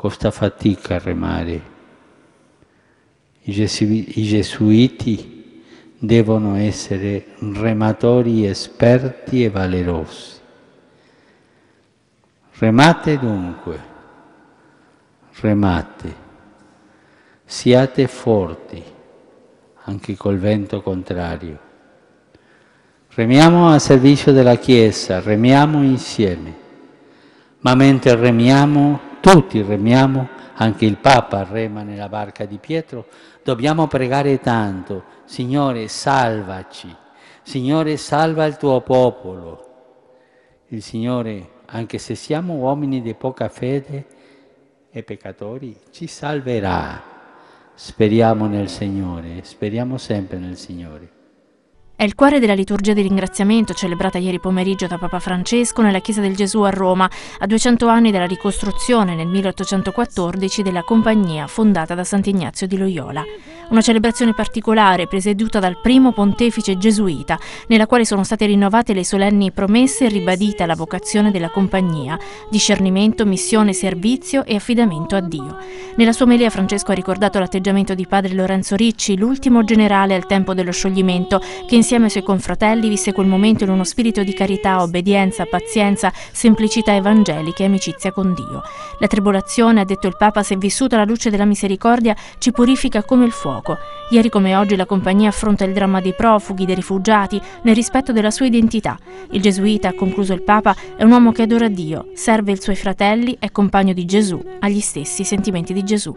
costa fatica remare. I gesuiti devono essere rematori esperti e valerosi. Remate dunque, remate, siate forti anche col vento contrario. Remiamo a servizio della Chiesa, remiamo insieme, ma mentre remiamo, tutti remiamo, anche il Papa rema nella barca di Pietro, dobbiamo pregare tanto: Signore, salvaci, Signore, salva il tuo popolo. Il Signore, anche se siamo uomini di poca fede e peccatori, ci salverà. Speriamo nel Signore, speriamo sempre nel Signore. È il cuore della liturgia di ringraziamento celebrata ieri pomeriggio da Papa Francesco nella Chiesa del Gesù a Roma, a 200 anni dalla ricostruzione nel 1814 della compagnia fondata da Sant'Ignazio di Loyola. Una celebrazione particolare presieduta dal primo pontefice gesuita, nella quale sono state rinnovate le solenni promesse e ribadita la vocazione della compagnia: discernimento, missione, servizio e affidamento a Dio. Nella sua omelia Francesco ha ricordato l'atteggiamento di padre Lorenzo Ricci, l'ultimo generale al tempo dello scioglimento, che insieme ai suoi confratelli visse quel momento in uno spirito di carità, obbedienza, pazienza, semplicità evangelica e amicizia con Dio. La tribolazione, ha detto il Papa, se vissuta alla luce della misericordia, ci purifica come il fuoco. Ieri come oggi la compagnia affronta il dramma dei profughi, dei rifugiati, nel rispetto della sua identità. Il gesuita, ha concluso il Papa, è un uomo che adora Dio, serve i suoi fratelli, è compagno di Gesù, ha gli stessi sentimenti di Gesù.